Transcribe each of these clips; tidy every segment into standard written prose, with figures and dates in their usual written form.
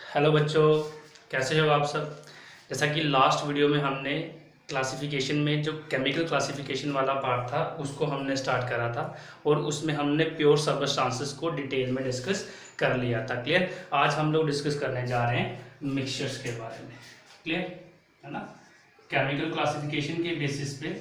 Hello बच्चों, कैसे हो आप सब। जैसा कि लास्ट वीडियो में हमने क्लासिफिकेशन में जो केमिकल क्लासिफिकेशन वाला पार्ट था उसको हमने स्टार्ट करा था और उसमें हमने प्योर सब्सटेंसेस को डिटेल में डिस्कस कर लिया था। क्लियर। आज हम लोग डिस्कस करने जा रहे हैं मिक्सचर्स के बारे में। क्लियर है ना। केमिकल क्लासिफिकेशन के बेसिस पे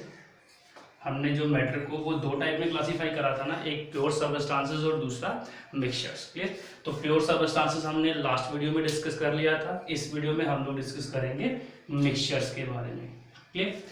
हमने जो मैटर को वो दो टाइप में क्लासिफाई करा था ना, एक प्योर सब्सटेंसेस और दूसरा मिक्सचर्स। क्लियर। तो प्योर सब्सटेंसेस हमने लास्ट वीडियो में डिस्कस कर लिया था। इस वीडियो में हम लोग डिस्कस करेंगे मिक्सचर्स के बारे में। क्लियर।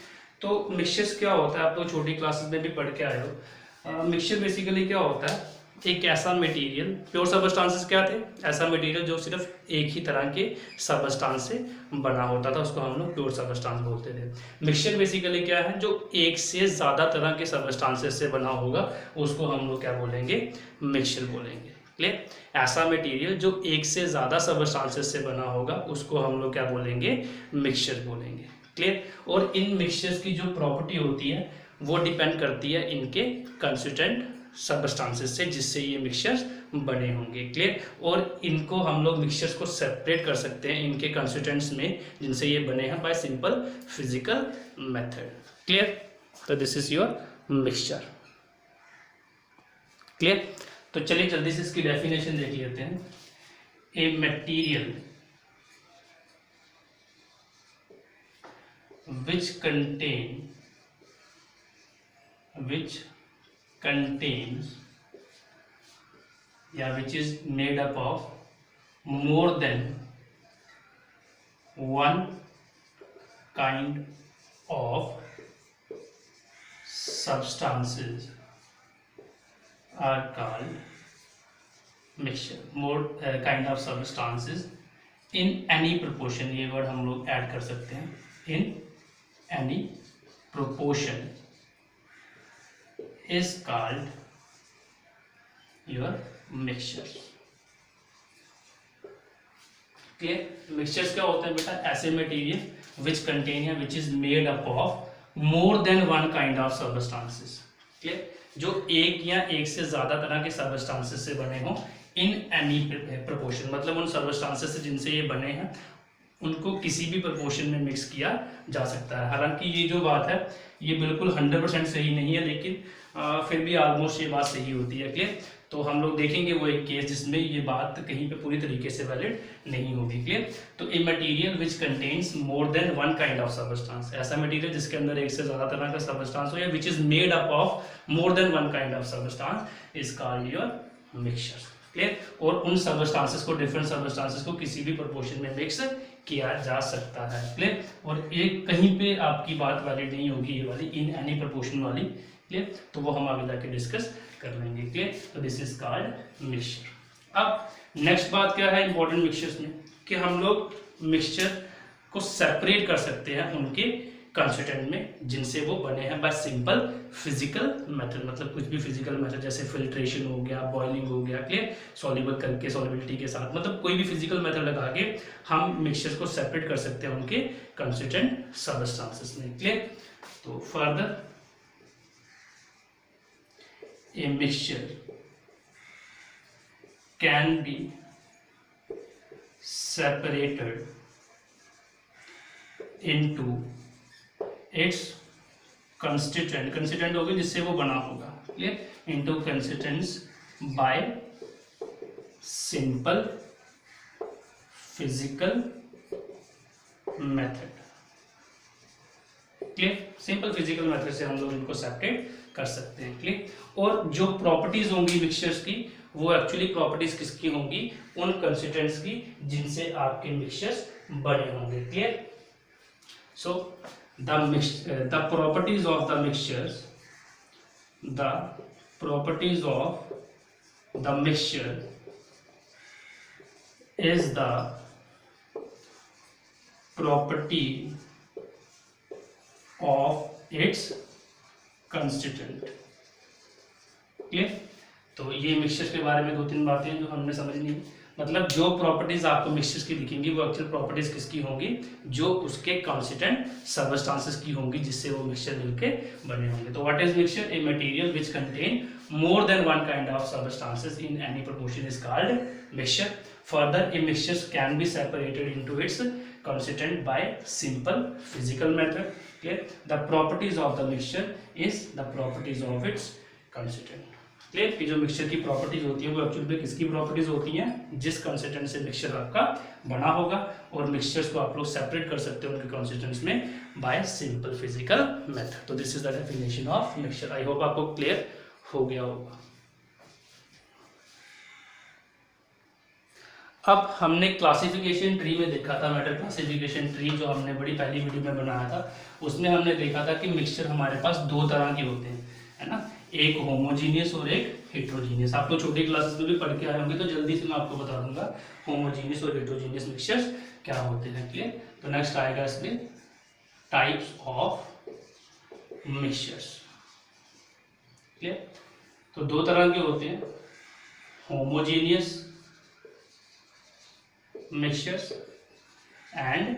तो मिक्सचर्स क्या होता है, आप लोग छोटी क्लासेस में भी पढ़ के आए हो। मिक्सचर बेसिकली क्या होता है, एक ऐसा मटेरियल, प्योर सब्सटेंसेस क्या थे, ऐसा मटेरियल जो सिर्फ एक ही तरह के सब्सटेंस से बना होता था, उसको हम लोग प्योर सब्सटेंस बोलते थे। मिक्सचर बेसिकली क्या है, जो एक से ज़्यादा तरह के सब्सटेंसेस से बना होगा उसको हम लोग क्या बोलेंगे, मिक्सचर बोलेंगे। क्लियर। ऐसा मटेरियल जो एक से ज़्यादा सब्सटेंसेस से बना होगा उसको हम लोग क्या बोलेंगे, मिक्सचर बोलेंगे। क्लियर। और इन मिक्सचर्स की जो प्रॉपर्टी होती है वो डिपेंड करती है इनके कंस्टिट्यूएंट सब्सटेंसेस से जिससे ये मिक्सचर्स बने होंगे। क्लियर। और इनको हम लोग मिक्सचर्स को सेपरेट कर सकते हैं इनके कंस्टिट्यूएंट्स में जिनसे ये बने हैं by simple physical method. Clear. तो this is your mixture. Clear. तो चलिए जल्दी से इसकी डेफिनेशन देख लेते हैं। A material which contains which is made up of more than one kind of substances are called mixture. More kind of substances in any proportion, ये word हम लोग ऐड कर सकते हैं, in any proportion is called your mixtures. Clear. Mixtures क्या होता है बेटा, ऐसे मटेरियल विच कंटेन या which is made up of more than one kind of substances. Clear. जो एक या एक से ज्यादा तरह के सब्सटेंसेस से बने हों इन एनी प्रोपोर्शन, मतलब उन सब्सटेंसेस से जिनसे ये बने हैं उनको किसी भी प्रोपोर्शन में मिक्स किया जा सकता है। हालांकि ये जो बात है ये बिल्कुल 100% सही नहीं है, लेकिन फिर भी ऑलमोस्ट ये बात सही होती है। क्लियर। तो हम लोग देखेंगे वो एक केस जिसमें ये बात कहीं पे पूरी तरीके से वैलिड नहीं होगी। क्लियर। तो a material which contains more than one kind of substance, ऐसा मटेरियल जिसके अंदर एक से ज्यादा तरह का सब्सटेंस हो या which is made up of more than one kind of substance is called your mixture. Clear. और उन सब्सटेंसेस को, डिफरेंट सब्सटेंसेस को किसी भी प्रोपोर्शन में मिक्स किया जा सकता है। क्लियर। और एक कहीं पे आपकी बात वैलिड नहीं होगी ये वाली इन एनी प्रोपोर्शन वाली। क्लियर। तो वो हम आगे जाके डिस्कस कर लेंगे। क्लियर। तो दिस इज कॉल्ड मिक्सचर। अब नेक्स्ट बात क्या है इंपॉर्टेंट मिक्सचर्स में, कि हम लोग मिक्सचर को सेपरेट कर सकते हैं उनके कंस्टिट्यूएंट में जिनसे वो बने हैं बाय सिंपल फिजिकल मेथड, मतलब कुछ भी फिजिकल मेथड जैसे फिल्ट्रेशन हो गया, बॉइलिंग हो गया। क्लियर। सॉल्युबल करके, सॉल्युबिलिटी के साथ, मतलब कोई भी फिजिकल मेथड लगा के हम मिक्सचर्स को सेपरेट कर सकते हैं उनके कंस्टिट्यूएंट सब्सटेंसेस में। क्लियर। तो further a mixture can be separated into its constituent होगी जिससे वो बना होगा। Clear. Into constituents bye simple physical method. Clear. Simple physical method से हम लोग इनको सेपरेट कर सकते हैं। क्लियर। और जो प्रॉपर्टीज होंगी मिक्सचर्स की वो एक्चुअली प्रॉपर्टीज किसकी होंगी, उन कंस्टिट्यूएंट्स की जिनसे आपके मिक्सचर्स बने होंगे। Clear. So the properties of the mixtures, the properties of the mixture is the property of its constituent. Clear. तो ये मिक्सचर्स के बारे में दो तीन बातें हैं जो हमने समझनी है। मतलब जो प्रॉपर्टीज आपको मिक्सचर्स की दिखेंगी वो एक्चुअल प्रॉपर्टीज किसकी होंगी, जो उसके कॉन्स्टिट्यूएंट सब्सटेंसेस की होंगी जिससे वो मिक्सचर मिलके बने होंगे। तो what is mixture? A material which contain more than one kind of substances in any proportion is called mixture. Further a mixture can be separated into its constituent by simple physical method. Clear? The properties of the mixture is the properties of its constituent. Clear? कि जो mixture की properties होती है वो actually में किसकी properties होती हैं? जिस कंसिस्टेंट से मिक्सचर आपका बना होगा, और मिक्सचर्स को आप लोग सेपरेट कर सकते हो उनके कंसिस्टेंट्स में बाय सिंपल फिजिकल मेथड. तो this is the definition of mixture. I hope आपको क्लियर हो गया होगा. अब हमने क्लासिफिकेशन ट्री में देखा था, मेटल क्लासिफिकेशन ट्री जो हमने बड़ी पहली वीडियो में बनाया था, उसमें हमने देखा था कि मिक्सचर हमारे पास दो तरह के होते हैं, है ना, एक होमोजीनियस और एक हेट्रोजीनियस. आप लोग छोटी क्लासेस में भी पढ़ के आए होंगे, तो जल्दी से मैं आपको बता दूंगा होमोजीनियस और हेट्रोजीनियस मिक्सचर्स क्या होते हैं. क्लियर? तो नेक्स्ट आएगा इसमें टाइप्स ऑफ मिक्सचर्स. क्लियर? तो दो तरह के होते हैं, homogeneous mixtures and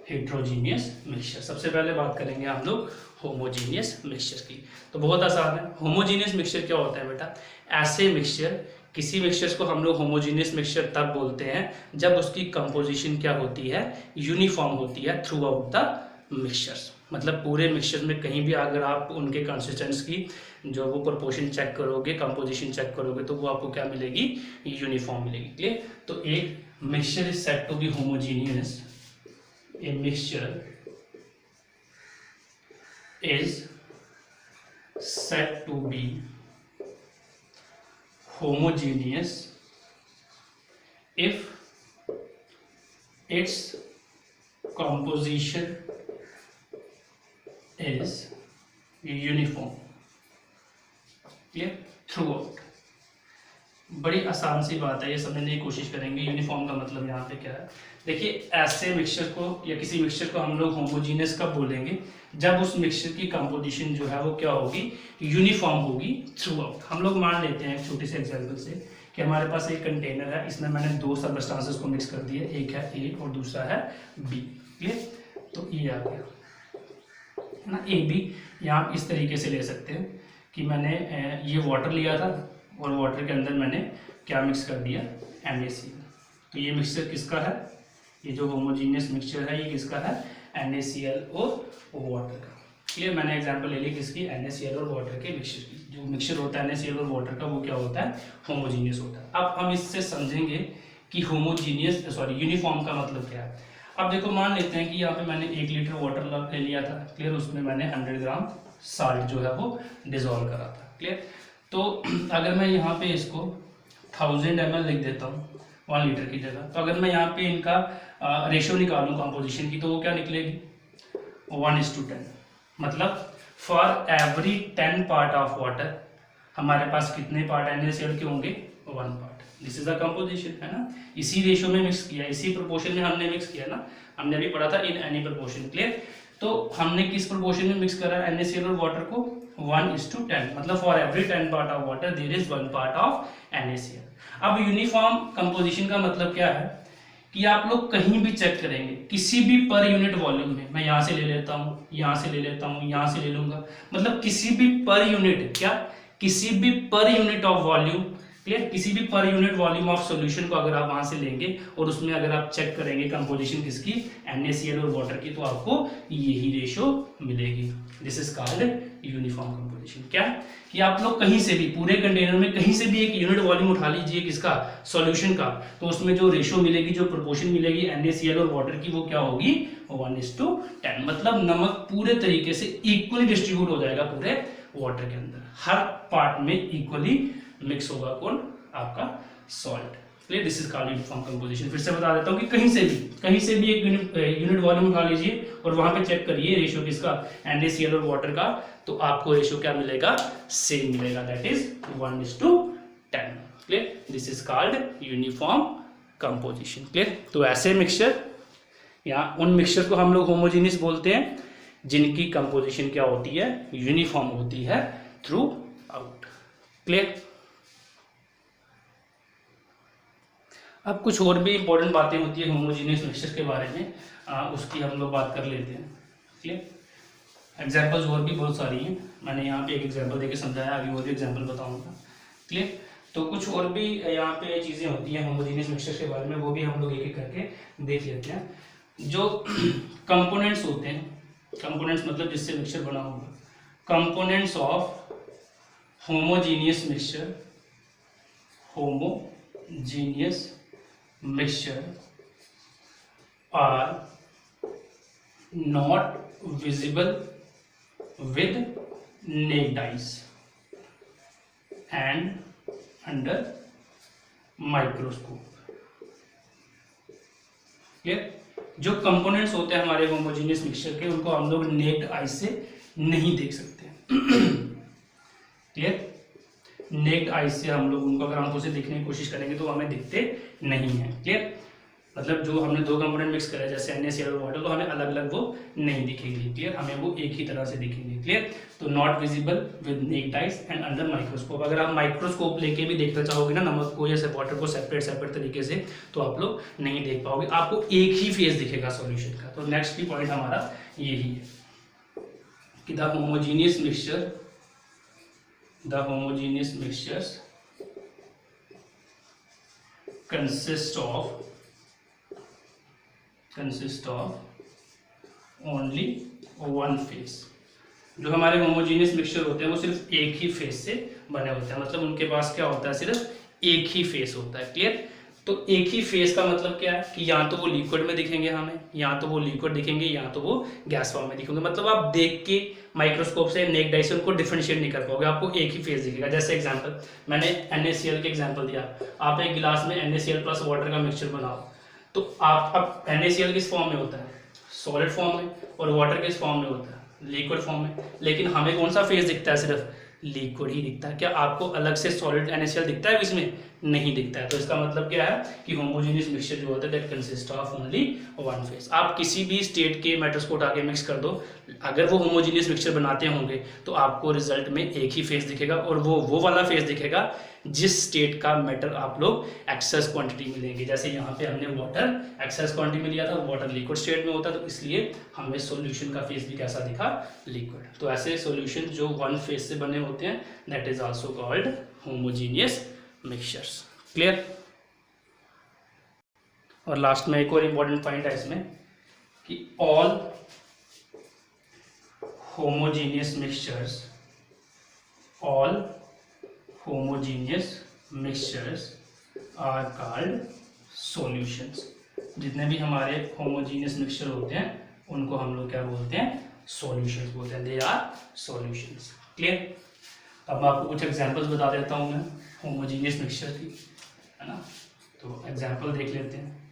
heterogeneous mixture. सबसे पहले बात करेंगे हम लोग होमोजीनियस मिक्सचर की. तो बहुत आसान है. होमोजीनियस मिक्सचर क्या होता है बेटा? ऐसे मिक्सचर, किसी मिक्सचर्स को हम लोग होमोजीनियस मिक्सचर तब बोलते हैं जब उसकी कंपोजिशन क्या होती है? यूनिफॉर्म होती है थ्रू आउट द मिक्सचर्स. मतलब पूरे मिक्सचर में कहीं भी अगर आप उनके कंसिस्टेंस की जो वो प्रोपोर्शन चेक करोगे, कंपोजिशन चेक करोगे, तो वो आपको क्या मिलेगी? यूनिफॉर्म मिलेगी. क्लियर? तो एक mixture is said to be homogeneous. A mixture is said to be homogeneous if its composition is uniform. Clear? Throughout. बड़ी आसान सी बात है, ये समझने की कोशिश करेंगे. यूनिफॉर्म का मतलब यहाँ पे क्या है? देखिए, ऐसे मिक्सचर को या किसी मिक्सचर को हम लोग होमोजीनियस कब बोलेंगे? जब उस मिक्सचर की कंपोजिशन जो है वो क्या होगी? यूनिफॉर्म होगी थ्रू आउट. हम लोग मान लेते हैं एक छोटे से एग्जांपल से कि हमारे पास एक कंटेनर है, इसमें मैंने दो सबस्टांसेस को मिक्स कर दिए, एक है ए और दूसरा है बी. क्लियर? तो ये आ गया ना, ए बी. यहाँ इस तरीके से ले सकते हैं कि मैंने ये वाटर लिया था और वाटर के अंदर मैंने क्या मिक्स कर दिया? NaCl. तो ये मिक्सचर किसका है? ये जो होमोजीनियस मिक्सचर है ये किसका है? NaCl और वाटर का. क्लियर? मैंने एग्जांपल ले ली किसकी? NaCl और वाटर के मिक्सचर की. जो मिक्सचर होता है NaCl और वाटर का वो क्या होता है? होमोजीनियस होता है. अब हम इससे समझेंगे कि यूनिफॉर्म का मतलब क्या है. अब देखो, मान लेते हैं कि यहाँ पे मैंने 1 लीटर वाटर ले लिया था. क्लियर? उसमें मैंने 100 ग्राम साल्ट जो है वो डिजोल्व करा था. क्लियर? तो अगर मैं यहाँ पे इसको 1000 ml लिख देता हूँ 1 लीटर की जगह, तो अगर मैं यहाँ पे इनका रेशियो निकालूँ कंपोजिशन की, तो वो क्या निकलेगी? 1:10. मतलब for every 10 part of water हमारे पास कितने पार्ट NaCl के होंगे? 1 part. This is the composition, है ना. इसी रेशियो में मिक्स किया, इसी प्रोपोर्शन में हमने मिक्स किया ना. हमने अभी पढ़ा था इन एनी प्रोपोर्शन. क्लियर? तो हमने किस प्रोपोर्शन में मिक्स करा NaCl और वाटर को? 1:10. मतलब for every 10 part of water there is 1 part of NaCl. अब यूनिफॉर्म कंपोजिशन का मतलब क्या है कि आप लोग कहीं भी चेक करेंगे, किसी भी पर यूनिट वॉल्यूम में, मैं यहाँ से ले लेता हूँ, यहाँ से ले लेता हूँ, यहाँ से ले लूंगा, मतलब किसी भी पर यूनिट, क्या, किसी भी per unit of volume. Clear? किसी भी per unit volume of solution को अगर आप वहां से लेंगे और उसमें अगर आप चेक करेंगे कंपोजिशन किसकी? NaCl और वाटर की, तो आपको यही रेशियो मिलेगी. This is called uniform composition. क्या कि आप लोग कहीं से भी, पूरे कंटेनर में कहीं से भी एक यूनिट वॉल्यूम उठा लीजिए किसका? सॉल्यूशन का, तो उसमें जो रेशियो मिलेगी, जो प्रोपोर्शन मिलेगी NaCl और वाटर की, वो क्या होगी? 1:10. मतलब नमक पूरे तरीके से इक्वली डिस्ट्रीब्यूट हो जाएगा पूरे वाटर के अंदर, हर पार्ट में इक्वली मिक्स होगा कौन? आपका salt. Clear? This is called uniform composition. फिर से बता देता हूँ कि कहीं से भी एक यूनिट वॉल्यूम उठा लीजिए और वहां पे चेक करिए रेशियो किसका? NaCl और वाटर का, तो आपको रेशियो क्या मिलेगा? सेम मिलेगा, that is 1:10. Clear? This is called uniform composition. Clear? तो ऐसे मिक्सचर या उन मिक्सचर को हम लोग होमोजीनियस बोलते हैं जिनकी कंपोजिशन क्या होती है? यूनिफॉर्म होती है थ्रू आउट. क्लियर? अब कुछ और भी इंपॉर्टेंट बातें होती है होमोजीनियस मिक्सचर के बारे में, उसकी हम लोग बात कर लेते हैं. क्लियर? एग्जांपल्स और भी बहुत सारी हैं, मैंने यहाँ पे एक एग्जांपल देके समझाया, अभी और भी एग्जांपल बताऊंगा. क्लियर? तो कुछ और भी यहाँ पे चीज़ें होती हैं होमोजेनियस मिक्सचर के बारे में, वो भी हम लोग एक एक करके देख लेते हैं। जो कंपोनेंट्स होते हैं, कंपोनेंट्स मतलब जिससे मिक्सचर बना होगा, components of homogeneous mixture, homogeneous mixture are not visible with naked eyes and under microscope। Clear? जो कंपोनेंट्स होते हैं हमारे होमोजेनियस मिक्सचर के, उनको हम लोग नेक्ड आई से नहीं देख सकते। क्लियर? नेक्ड आई से हम लोग उनको अगर आंखों से देखने की कोशिश करेंगे तो हमें दिखते नहीं है। क्लियर? मतलब जो हमने दो कंपोनेंट मिक्स करे जैसे NaCl और वाटर, तो हमें अलग अलग वो नहीं दिखेंगे। क्लियर? हमें वो एक ही तरह से दिखेंगे। क्लियर? तो not visible with necked eyes and under microscope. अगर आप माइक्रोस्कोप लेके भी देखना चाहोगे ना नमक को या वाटर को सेपरेट तरीके से, तो आप लोग नहीं देख पाओगे, आपको एक ही फेज दिखेगा सॉल्यूशन का। तो नेक्स्ट भी पॉइंट हमारा यही है कि the homogeneous mixtures consist of only one phase। जो हमारे होमोजेनियस मिक्सचर होते हैं वो सिर्फ एक ही फेज से बने होते हैं, मतलब उनके पास क्या होता है, सिर्फ एक ही फेज होता है। क्लियर? तो एक ही फेज का मतलब क्या है कि या तो वो लिक्विड में दिखेंगे हमें, या तो वो लिक्विड दिखेंगे, या तो वो गैस फॉर्म में दिखेंगे। मतलब आप देख के माइक्रोस्कोप से नेक्ड आई से उनको डिफरेंशिएट नहीं कर पाओगे, आपको एक ही फेज दिखेगा। जैसे एग्जांपल मैंने NaCl के एग्जांपल दिया, आप एक गिलास में NaCl प्लस वाटर का मिक्सचर बनाओ, तो आप अब NaCl किस फॉर्म में होता है, सॉलिड फॉर्म में, और वाटर किस फॉर्म में होता है, लिक्विड फॉर्म में। लेकिन हमें कौन सा फेज दिखता है, सिर्फ लिक्विड ही दिखता है। क्या आपको अलग से सॉलिड NaCl दिखता है इसमें? नहीं दिखता है। तो इसका मतलब क्या है कि होमोजेनियस मिक्सचर जो होता है that consist of only one phase. आप किसी भी स्टेट के मेटल्स को उठा के मिक्स कर दो, अगर वो होमोजेनियस मिक्सचर बनाते होंगे तो आपको रिजल्ट में एक ही फेज दिखेगा, और वो वाला फेज दिखेगा जिस स्टेट का मेटल आप लोग एक्सेस क्वांटिटी में लेंगे। जैसे यहाँ पे हमने वाटर एक्सेस क्वांटिटी में लिया था, वाटर लिक्विड स्टेट में होता है, तो इसलिए हमें सॉल्यूशन का फेज भी कैसा दिखा, लिक्विड। तो ऐसे सॉल्यूशन जो वन फेज से बने होते हैं that is also called homogeneous mixtures. Clear? और लास्ट में एक और इंपॉर्टेंट पॉइंट है इसमें कि all homogeneous mixtures are called solutions. जितने भी हमारे होमोजेनियस मिक्सचर होते हैं उनको हम लोग क्या बोलते हैं, सॉल्यूशंस बोलते हैं, दे आर सॉल्यूशंस। क्लियर? अब मैं आपको कुछ एग्जांपल्स बता देता हूँ मैं होमोजेनियस मिक्सचर की, है ना। तो एग्जांपल देख लेते हैं।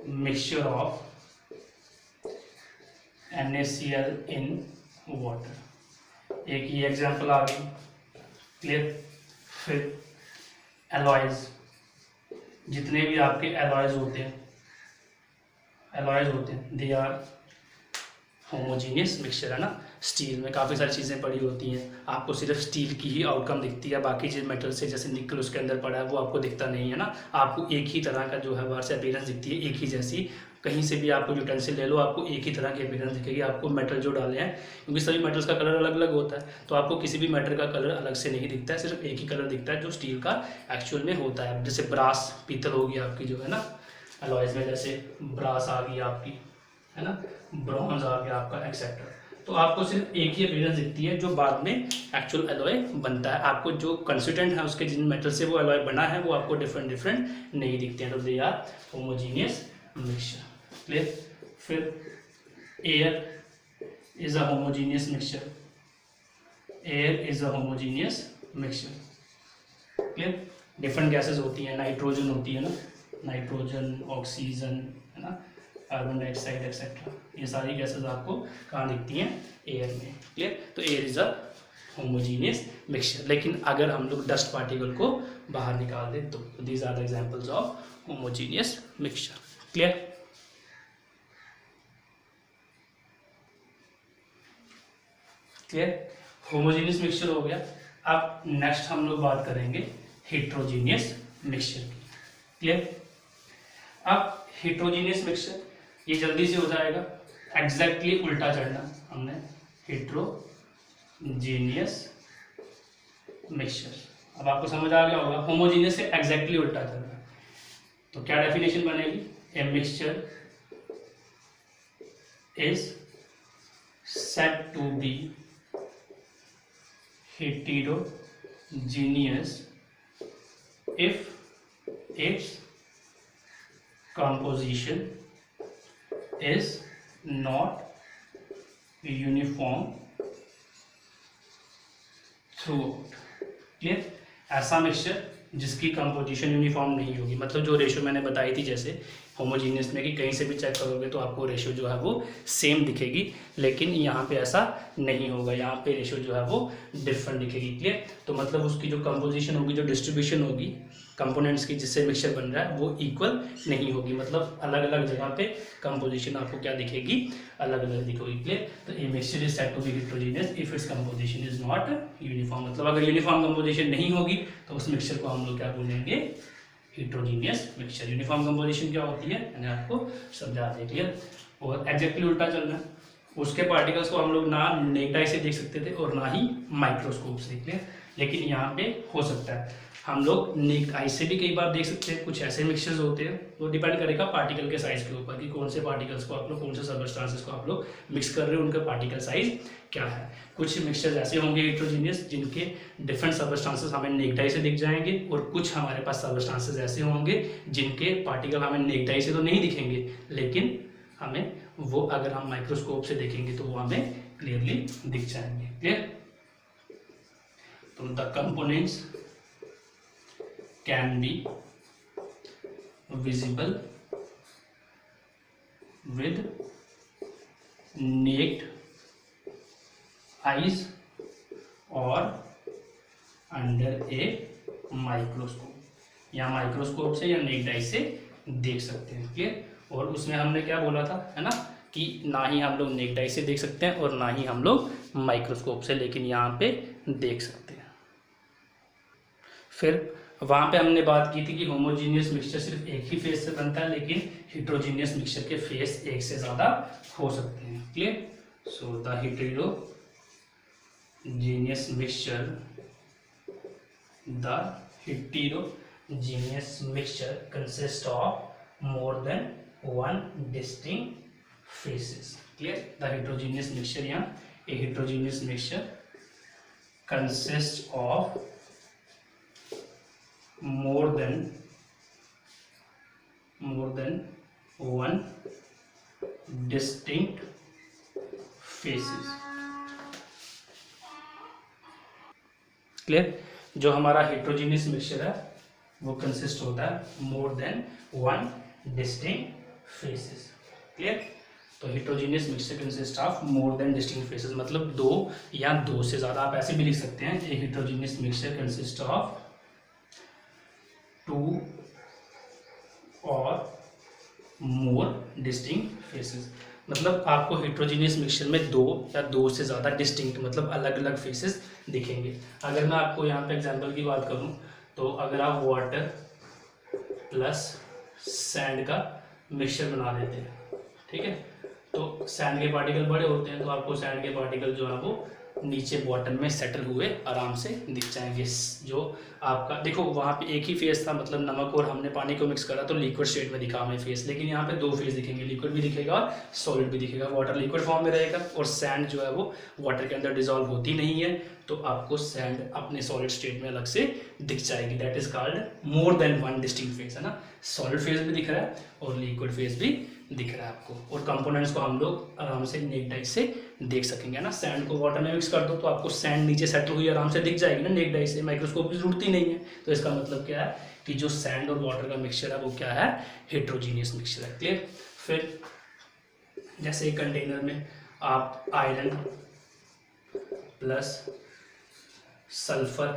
Mixture of NaCl in water, एक ये एग्जांपल आ गई। क्लियर? फिर एलॉयज, जितने भी आपके एलॉयज होते हैं दे आर होमोजेनियस मिक्सचर, है ना। स्टील में काफ़ी सारी चीज़ें पड़ी होती हैं, आपको सिर्फ स्टील की ही आउटकम दिखती है, बाकी चीज़ मेटल से जैसे निकल उसके अंदर पड़ा है वो आपको दिखता नहीं है ना। आपको एक ही तरह का जो है बाहर से अपीयरेंस दिखती है, एक ही जैसी। कहीं से भी आपको यूटेंसिल ले लो, आपको एक ही तरह की अपीयरेंस दिखेगी। आपको मेटल जो डाले हैं, क्योंकि सभी मेटल्स का कलर अलग अलग होता है, तो आपको किसी भी मेटल का कलर अलग से नहीं दिखता है, सिर्फ एक ही कलर दिखता है जो स्टील का एक्चुअल में होता है। जैसे ब्रास, पीतल होगी आपकी जो है ना, अलॉयज में जैसे ब्रास आ गई आपकी, है ना, ब्रॉन्ज आ गया आपका, एक्सेट्रा। तो आपको सिर्फ एक ही अपीयरेंस दिखती है जो बाद में एक्चुअल एलॉय बनता है। आपको जो कंस्टिट्यूएंट है उसके जिन मेटल से वो एलॉय बना है वो आपको डिफरेंट नहीं दिखते हैं। तो they are homogeneous mixture. Clear? फिर air is a homogeneous mixture, clear? Different gases होती हैं, नाइट्रोजन होती है ना, नाइट्रोजन, ऑक्सीजन, है ना, कार्बन डाइऑक्साइड एक्सेट्रा, ये सारी गैसेस आपको कहाँ दिखती हैं, एयर में। क्लियर? तो air is a homogeneous mixture. लेकिन अगर हम लोग डस्ट पार्टिकल को बाहर निकाल दें तो these are the examples of homogeneous mixture. Clear? Homogeneous mixture हो गया। अब नेक्स्ट हम लोग बात करेंगे हेट्रोजेनियस मिक्सचर की। क्लियर? अब हेट्रोजेनियस मिक्सचर ये जल्दी से हो जाएगा, एग्जैक्टली उल्टा चढ़ना हमने, हेट्रोजेनियस मिक्सचर। अब आपको समझ आ गया होगा, होमोजीनियस से एग्जैक्टली उल्टा चल रहा है। तो क्या डेफिनेशन बनेगी, ए mixture is said to be heterogeneous if its composition is not uniform throughout। Clear, ऐसा मिक्सचर जिसकी कंपोजिशन यूनिफॉर्म नहीं होगी, मतलब जो रेशियो मैंने बताई थी जैसे होमोजीनियस में कि कहीं से भी चेक करोगे तो आपको रेशियो जो है वो सेम दिखेगी, लेकिन यहाँ पे ऐसा नहीं होगा, यहाँ पे रेशियो जो है वो डिफरेंट दिखेगी। क्लियर, तो मतलब उसकी जो कंपोजिशन होगी, जो डिस्ट्रीब्यूशन होगी कंपोनेंट्स की जिससे मिक्सचर बन रहा है वो इक्वल नहीं होगी, मतलब अलग अलग जगह पे कंपोजिशन आपको क्या दिखेगी, अलग अलग दिखेगी। क्लियर, तो a mixture is said to be heterogeneous if its composition is not uniform, मतलब अगर यूनिफॉर्म कंपोजिशन नहीं होगी तो उस मिक्सचर को हम लोग क्या बोलेंगे, हेटेरोजेनियस मिक्सचर। यूनिफॉर्म कंपोजिशन क्या होती है मैंने आपको समझा दिया। क्लियर, और एग्जैक्टली उल्टा चलना है, उसके पार्टिकल्स को हम लोग ना नेक्ड आई से देख सकते थे और ना ही माइक्रोस्कोप से। क्लियर, लेकिन यहाँ पे हो सकता है हम लोग नेक्ड आई से भी कई बार देख सकते हैं। कुछ ऐसे मिक्सचर्स होते हैं, वो डिपेंड करेगा पार्टिकल के साइज के ऊपर कि कौन से पार्टिकल्स को आप लोग, कौन से सबस्टांसेस को आप लोग मिक्स कर रहे हो, उनका पार्टिकल साइज क्या है। कुछ मिक्सचर्स ऐसे होंगे हेटेरोजेनियस जिनके डिफरेंट सबस्टांसेस हमें नेक्ड आई से दिख जाएंगे, और कुछ हमारे पास सबस्टांसेस ऐसे होंगे जिनके पार्टिकल हमें नेक्ड आई से तो नहीं दिखेंगे, लेकिन हमें वो अगर हम माइक्रोस्कोप से देखेंगे तो वो हमें क्लियरली दिख जाएंगे। क्लियर, तो the components can be visible with naked eyes or under a microscope, या माइक्रोस्कोप से या नेक्ड आई से देख सकते हैं। क्लियर, और उसमें हमने क्या बोला था, है ना, कि ना ही हम लोग नेक्ड आई से देख सकते हैं और ना ही हम लोग माइक्रोस्कोप से, लेकिन यहाँ पे देख सकते हैं। फिर वहाँ पे हमने बात की थी कि होमोजीनियस मिक्सचर सिर्फ एक ही फेज से बनता है, लेकिन हेटेरोजीनियस मिक्सचर के फेज एक से ज़्यादा हो सकते हैं। Clear, so the heterogeneous mixture consist of more than one distinct phases. Clear, the heterogeneous mixture, या a heterogeneous mixture consist of more than one distinct phases। Clear, जो हमारा हेटेरोजीनियस मिक्सचर है वो कंसिस्ट होता है more than one distinct phases. Clear, तो heterogeneous mixture consist of more than distinct phases, मतलब दो या दो से ज़्यादा, आप ऐसे भी लिख सकते हैं, a heterogeneous mixture consist of two और मोर डिस्टिंक्ट फेसेस, मतलब आपको हेटेरोजीनियस मिक्सचर में दो या दो से ज़्यादा डिस्टिंक्ट, मतलब अलग अलग फेसेस दिखेंगे। अगर मैं आपको यहाँ पे एग्जांपल की बात करूँ तो अगर आप वाटर प्लस सैंड का मिक्सचर बना देते हैं, ठीक है, तो सैंड के पार्टिकल बड़े होते हैं, तो आपको सैंड के पार्टिकल जो है वो नीचे बॉटम में सेटल हुए आराम से दिख जाएंगे। जो आपका देखो वहाँ पे एक ही फेस था, मतलब नमक और हमने पानी को मिक्स करा तो लिक्विड स्टेट में दिखा हमें फेस, लेकिन यहाँ पे दो फेस दिखेंगे, लिक्विड भी दिखेगा और सॉलिड भी दिखेगा। वाटर लिक्विड फॉर्म में रहेगा और सैंड जो है वो वाटर के अंदर डिजॉल्व होती नहीं है, तो आपको सैंड अपने सॉलिड स्टेट में अलग से दिख जाएगी। That is called more than one distinct face, है ना, सॉलिड फेस भी दिख रहा है और लिक्विड फेस भी दिख रहा है आपको, और कंपोनेंट्स को हम लोग आराम से नेक्ड आई से देख सकेंगे ना। सैंड को वाटर में मिक्स कर दो तो आपको सैंड नीचे सेटल हुई आराम से दिख जाएगी ना नेक्ड आई से, माइक्रोस्कोप की जरूरत ही नहीं है। तो इसका मतलब क्या है कि जो सैंड और वाटर का मिक्सचर है वो क्या है, हेटेरोजीनियस मिक्सचर है। क्लियर, फिर जैसे एक कंटेनर में आप iron plus sulphur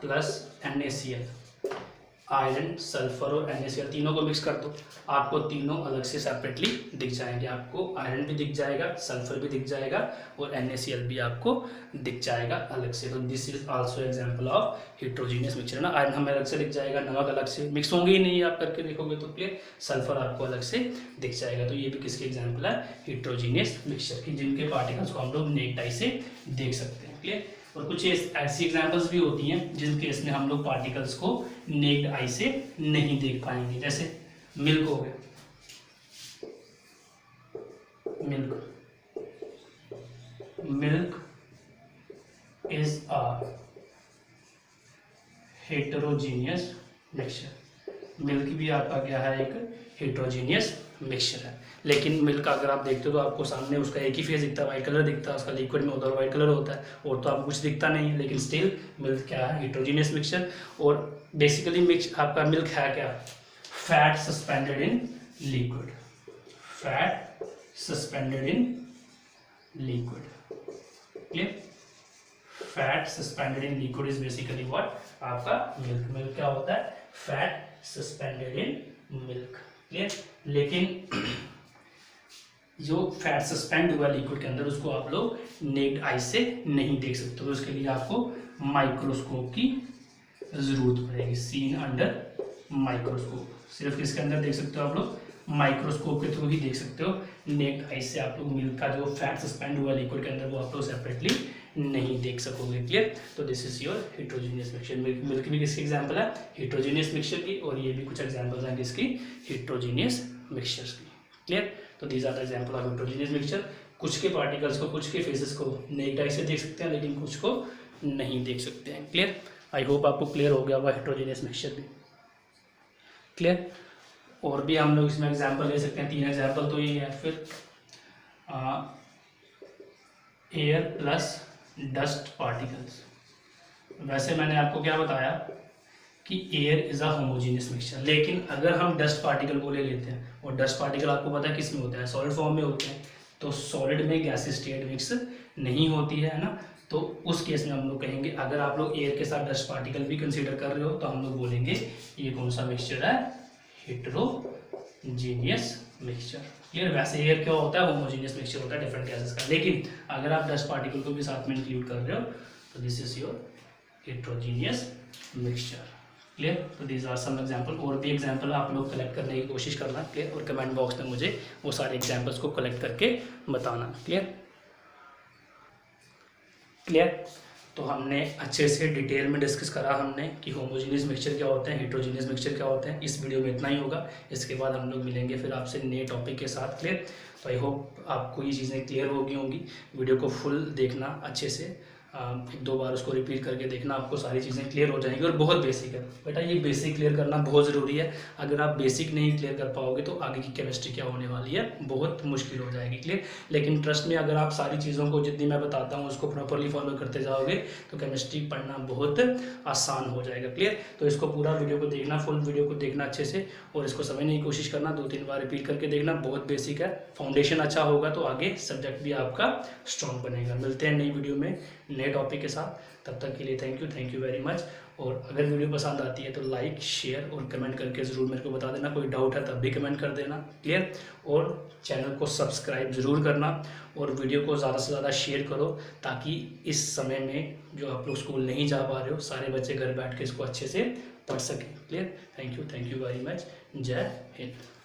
plus NaCl iron, sulphur और NaCl तीनों को मिक्स कर दो, आपको तीनों अलग से सेपरेटली दिख जाएंगे। आपको आयरन भी दिख जाएगा, सल्फर भी दिख जाएगा और NaCl भी आपको दिख जाएगा अलग से। तो this is also example of heterogeneous mixture ना। आयरन हमें अलग से दिख जाएगा, नमक अलग से, मिक्स होंगे ही नहीं, आप करके देखोगे तो क्लियर। सल्फर आपको अलग से दिख जाएगा। तो ये भी किसके एग्जाम्पल है, हेट्रोजीनियस मिक्सचर की, जिनके पार्टिकल्स को हम लोग नेक्ड आई से देख सकते हैं। क्लियर। और कुछ ऐसी एग्जांपल्स भी होती हैं जिन केस में हम लोग पार्टिकल्स को नेक्ड आई से नहीं देख पाएंगे, जैसे मिल्क हो गया। Milk is a heterogeneous mixture. Milk भी आपका क्या है, एक हेटेरोजीनियस मिक्सचर है। लेकिन मिल्क अगर आप देखते हो तो आपको सामने उसका एक ही फेस दिखता है, वाइट कलर दिखता है, उसका लिक्विड में होता है वाइट कलर होता है, और तो आपको कुछ दिखता नहीं है। लेकिन स्टिल मिल्क क्या है, हेटेरोजीनियस मिक्सचर। और बेसिकली मिक्स आपका मिल्क है क्या, fat suspended in liquid. Fat suspended in liquid. Clear. Fat suspended in liquid is basically what, आपका मिल्क। मिल्क क्या होता है, fat suspended in milk. Clear. लेकिन जो फैट सस्पेंड हुआ लिक्विड के अंदर, उसको आप लोग नेक्ड आई से नहीं देख सकते। तो उसके लिए आपको माइक्रोस्कोप की जरूरत पड़ेगी। Seen under microscope. सिर्फ किसके अंदर देख सकते हो आप लोग, माइक्रोस्कोप के थ्रू ही देख सकते हो। नेक्ड आई से आप लोग मिल्क का जो फैट सस्पेंड हुआ लिक्विड के अंदर, वो आप लोग सेपरेटली नहीं देख सकोगे। क्लियर। तो this is your heterogeneous mixture. Milk भी किसकी एग्जांपल है, हेटेरोजीनियस मिक्सचर की, और ये भी कुछ एग्जांपल्स हैं किसकी, हेटेरोजीनियस मिक्सचर्स की। क्लियर। तो these are the example of heterogeneous mixture. कुछ के पार्टिकल्स को, कुछ के फेसेस को नेक्ड आई से देख सकते हैं, लेकिन कुछ को नहीं देख सकते हैं। क्लियर। आई होप आपको क्लियर हो गया होगा हेटेरोजीनियस मिक्सचर भी। क्लियर। और भी हम लोग इसमें एग्जांपल ले सकते हैं, 3 एग्जांपल तो ये है। फिर एयर प्लस डस्ट पार्टिकल्स। वैसे मैंने आपको क्या बताया कि air is a homogeneous mixture, लेकिन अगर हम डस्ट पार्टिकल को ले लेते हैं, और डस्ट पार्टिकल आपको पता है किस में होता है, सॉलिड फॉर्म में होते हैं, तो सॉलिड में गैस स्टेट मिक्स नहीं होती है ना। तो उस केस में हम लोग कहेंगे, अगर आप लोग एयर के साथ डस्ट पार्टिकल भी कंसीडर कर रहे हो, तो हम लोग बोलेंगे ये कौन सा मिक्सचर है, हेटेरोजीनियस मिक्सचर। क्लियर। वैसे एयर क्या होता है, होमोजीनियस मिक्सचर होता है डिफरेंट गैसेस का। लेकिन अगर आप डस्ट पार्टिकल को भी साथ में इंक्लूड कर रहे हो, तो this is your heterogeneous mixture. Clear. तो दीज आर सम एग्जांपल। और भी एग्जांपल आप लोग कलेक्ट करने की कोशिश करना। क्लियर। और कमेंट बॉक्स में मुझे वो सारे एग्जांपल्स को कलेक्ट करके बताना। क्लियर। क्लियर। तो हमने अच्छे से डिटेल में डिस्कस करा हमने कि होमोजीनियस मिक्सचर क्या होते हैं, हेटेरोजीनियस मिक्सचर क्या होते हैं। इस वीडियो में इतना ही होगा। इसके बाद हम लोग मिलेंगे फिर आपसे नए टॉपिक के साथ। क्लियर। तो आई होप आपको ये चीज़ें क्लियर हो गई होंगी। वीडियो को फुल देखना अच्छे से, 1-2 बार उसको रिपीट करके देखना, आपको सारी चीज़ें क्लियर हो जाएंगी। और बहुत बेसिक है बेटा, ये बेसिक क्लियर करना बहुत ज़रूरी है। अगर आप बेसिक नहीं क्लियर कर पाओगे तो आगे की केमिस्ट्री क्या होने वाली है, बहुत मुश्किल हो जाएगी। क्लियर। लेकिन ट्रस्ट में, अगर आप सारी चीज़ों को जितनी मैं बताता हूँ उसको प्रॉपरली फॉलो करते जाओगे, तो केमिस्ट्री पढ़ना बहुत आसान हो जाएगा। क्लियर। तो इसको पूरा वीडियो को देखना, फुल वीडियो को देखना अच्छे से, और इसको समझने की कोशिश करना, 2-3 बार रिपीट करके देखना। बहुत बेसिक है, फाउंडेशन अच्छा होगा तो आगे सब्जेक्ट भी आपका स्ट्रॉन्ग बनेगा। मिलते हैं नई वीडियो में नए टॉपिक के साथ। तब तक के लिए थैंक यू वेरी मच। और अगर वीडियो पसंद आती है तो लाइक, शेयर और कमेंट करके ज़रूर मेरे को बता देना। कोई डाउट है तब भी कमेंट कर देना। क्लियर। और चैनल को सब्सक्राइब ज़रूर करना, और वीडियो को ज़्यादा से ज़्यादा शेयर करो, ताकि इस समय में जो आप लोग स्कूल नहीं जा पा रहे हो, सारे बच्चे घर बैठ के इसको अच्छे से पढ़ सकें। Clear. Thank you very much. जय हिंद।